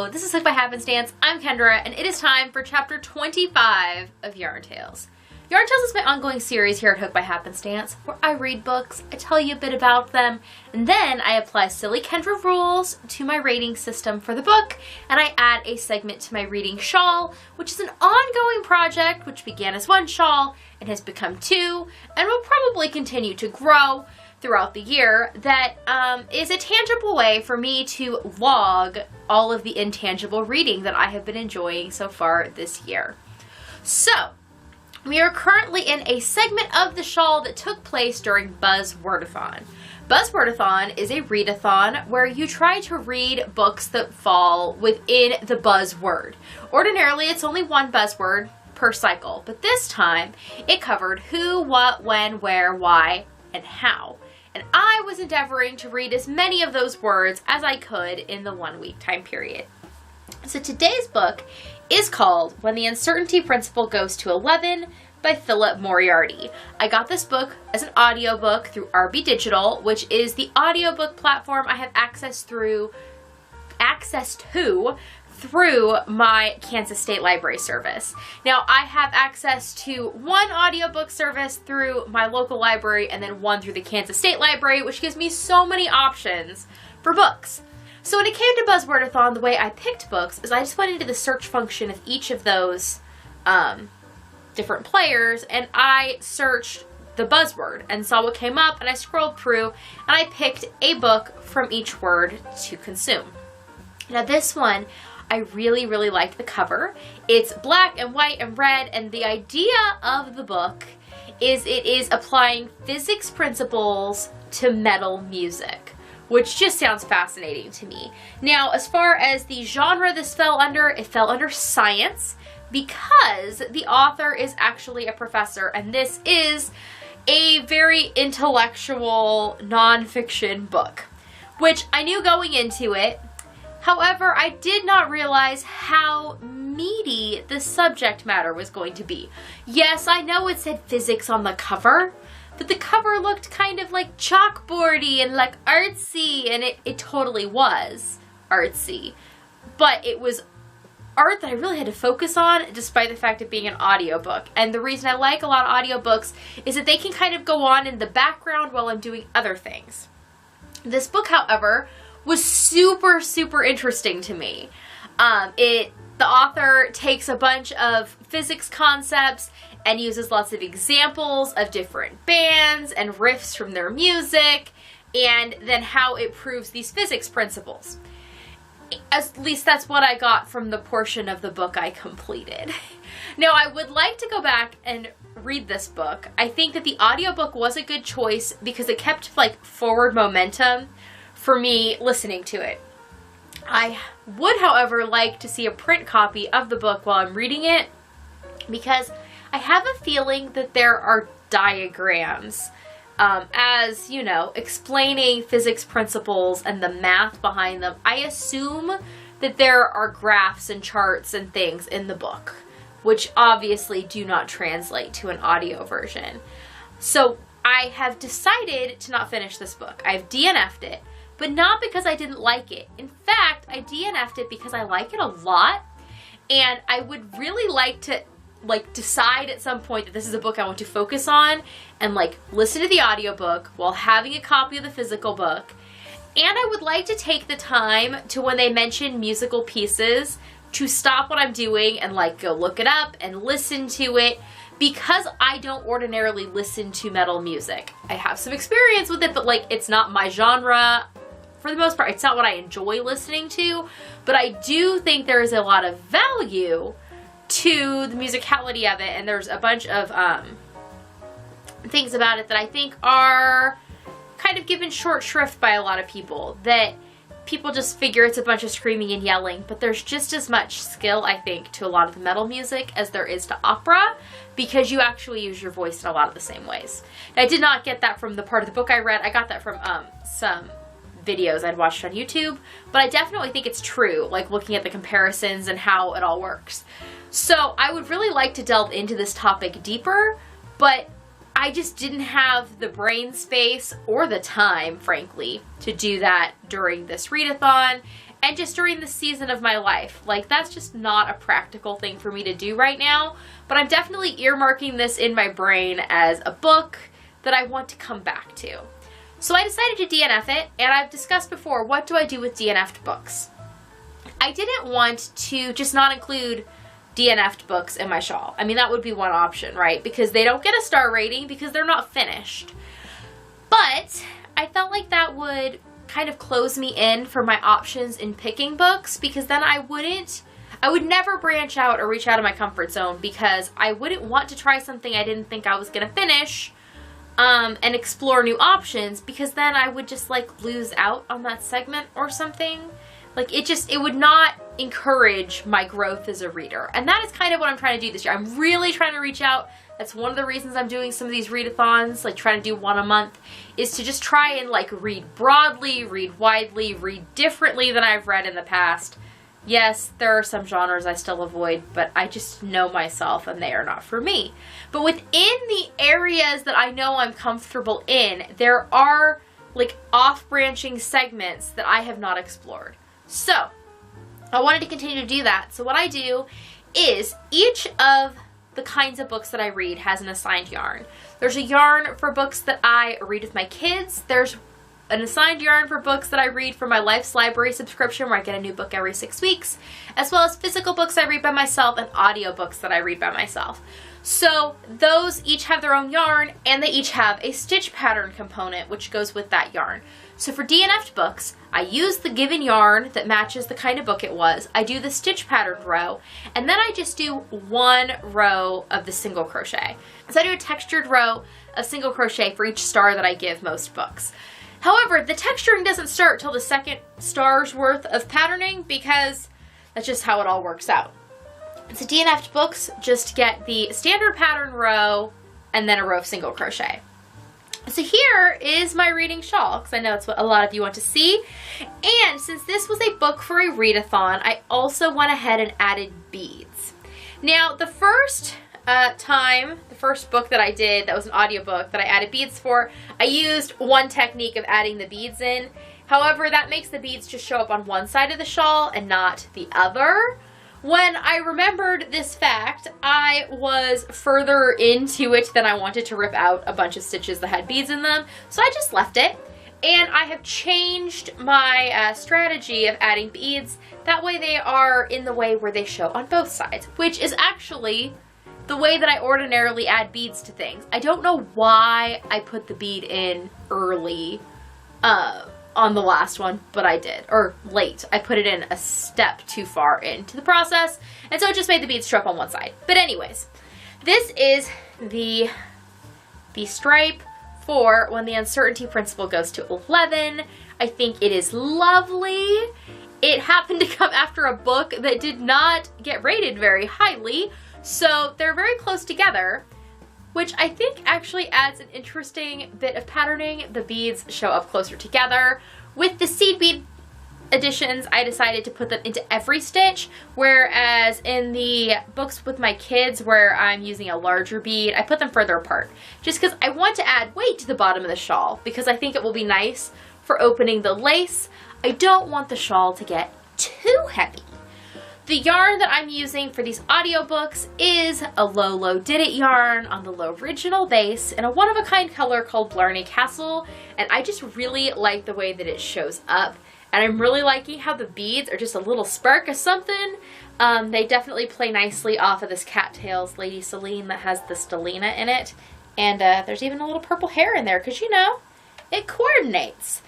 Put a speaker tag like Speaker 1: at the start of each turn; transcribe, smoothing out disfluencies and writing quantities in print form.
Speaker 1: Hello, this is Hooked by Happenstance. I'm Kendra, and it is time for chapter 25 of Yarn Tales. Yarn Tales is my ongoing series here at Hooked by Happenstance, where I read books, I tell you a bit about them, and then I apply silly Kendra rules to my rating system for the book, and I add a segment to my reading Shawl, which is an ongoing project which began as one shawl and has become two, and will probably continue to grow throughout the year. That is a tangible way for me to log all of the intangible reading that I have been enjoying so far this year. So, we are currently in a segment of the shawl that took place during Buzzwordathon. Buzzwordathon is a readathon where you try to read books that fall within the buzzword. Ordinarily, it's only one buzzword per cycle, but this time it covered who, what, when, where, why, and how. And I was endeavoring to read as many of those words as I could in the 1 week time period. So today's book is called When the Uncertainty Principle Goes to 11 by Philip Moriarty. I got this book as an audiobook through RB Digital, which is the audiobook platform I have access to through my Kansas State Library service. Now, I have access to one audiobook service through my local library and then one through the Kansas State Library, which gives me so many options for books. So when it came to Buzzwordathon, the way I picked books is I just went into the search function of each of those different players, and I searched the buzzword and saw what came up, and I scrolled through and I picked a book from each word to consume. Now this one, I really liked the cover. It's black and white and red, and the idea of the book is it is applying physics principles to metal music, which just sounds fascinating to me. Now, as far as the genre this fell under, it fell under science because the author is actually a professor, and this is a very intellectual nonfiction book, which I knew going into it. However, I did not realize how meaty the subject matter was going to be. Yes, I know it said physics on the cover, but the cover looked kind of like chalkboardy and like artsy, and it totally was artsy. But it was art that I really had to focus on, despite the fact of being an audiobook. And the reason I like a lot of audiobooks is that they can kind of go on in the background while I'm doing other things. This book, however, was super interesting to me. The author takes a bunch of physics concepts and uses lots of examples of different bands and riffs from their music, and then how it proves these physics principles. At least that's what I got from the portion of the book I completed. Now, I would like to go back and read this book. I think that the audiobook was a good choice because it kept like forward momentum for me listening to it. I would, however, like to see a print copy of the book while I'm reading it, because I have a feeling that there are diagrams, as, you know, explaining physics principles and the math behind them. I assume that there are graphs and charts and things in the book, which obviously do not translate to an audio version. So I have decided to not finish this book. I've DNF'd it. But not because I didn't like it. In fact, I DNF'd it because I like it a lot, and I would really like to decide at some point that this is a book I want to focus on and listen to the audiobook while having a copy of the physical book. And I would like to take the time to, when they mention musical pieces, to stop what I'm doing and go look it up and listen to it, because I don't ordinarily listen to metal music. I have some experience with it, but it's not my genre. For the most part, it's not what I enjoy listening to, but I do think there is a lot of value to the musicality of it, and there's a bunch of things about it that I think are kind of given short shrift by a lot of people, that people just figure it's a bunch of screaming and yelling, but there's just as much skill, I think, to a lot of the metal music as there is to opera, because you actually use your voice in a lot of the same ways. Now, I did not get that from the part of the book I read. I got that from some videos I'd watched on YouTube, but I definitely think it's true, looking at the comparisons and how it all works. So I would really like to delve into this topic deeper, but I just didn't have the brain space or the time, frankly, to do that during this readathon. and just during the season of my life. Like, that's just not a practical thing for me to do right now, but I'm definitely earmarking this in my brain as a book that I want to come back to. So I decided to DNF it, and I've discussed before, what do I do with DNF'd books? I didn't want to just not include DNF'd books in my shawl. I mean, that would be one option, right? Because they don't get a star rating because they're not finished. But I felt like that would kind of close me in for my options in picking books, because then I would never branch out or reach out of my comfort zone, because I wouldn't want to try something I didn't think I was going to finish and explore new options, because then I would just like lose out on that segment or something. Like, it would not encourage my growth as a reader. And that is kind of what I'm trying to do this year. I'm really trying to reach out. That's one of the reasons I'm doing some of these readathons, like trying to do one a month, is to just try and like read broadly, read widely, read differently than I've read in the past. Yes, there are some genres I still avoid, but I just know myself and they are not for me. But within the areas that I know I'm comfortable in, there are like off-branching segments that I have not explored. So I wanted to continue to do that. So what I do is each of the kinds of books that I read has an assigned yarn. There's a yarn for books that I read with my kids. There's an assigned yarn for books that I read for my Life's Library subscription, where I get a new book every 6 weeks, as well as physical books I read by myself and audiobooks that I read by myself. So those each have their own yarn, and they each have a stitch pattern component which goes with that yarn. So for DNF'd books, I use the given yarn that matches the kind of book it was. I do the stitch patterned row, and then I just do one row of the single crochet. So I do a textured row of single crochet for each star that I give most books. However, the texturing doesn't start till the second star's worth of patterning, because that's just how it all works out. So DNF'd books just get the standard pattern row and then a row of single crochet. So here is my reading shawl, because I know it's what a lot of you want to see. And since this was a book for a readathon, I also went ahead and added beads. Now, the first book that I did that was an audiobook that I added beads for, I used one technique of adding the beads in. However, that makes the beads just show up on one side of the shawl and not the other. When I remembered this fact, I was further into it than I wanted to rip out a bunch of stitches that had beads in them, so I just left it. And I have changed my strategy of adding beads. That way they are in the way where they show on both sides, which is actually the way that I ordinarily add beads to things. I don't know why I put the bead in early on the last one, but I did. Or late. I put it in a step too far into the process, and so it just made the beads show up on one side. But anyways, this is the stripe for when the uncertainty principle goes to 11. I think it is lovely. It happened to come after a book that did not get rated very highly, so they're very close together, which I think actually adds an interesting bit of patterning. The beads show up closer together. With the seed bead editions, I decided to put them into every stitch, whereas in the books with my kids where I'm using a larger bead, I put them further apart, just because I want to add weight to the bottom of the shawl, because I think it will be nice for opening the lace. I don't want the shawl to get too heavy. The yarn that I'm using for these audiobooks is a low did it yarn on the low original base in a one-of-a-kind color called Blarney Castle, and I just really like the way that it shows up, and I'm really liking how the beads are just a little spark of something. They definitely play nicely off of this Cattails Lady Celine that has the stellina in it, and there's even a little purple hair in there, because you know, it coordinates.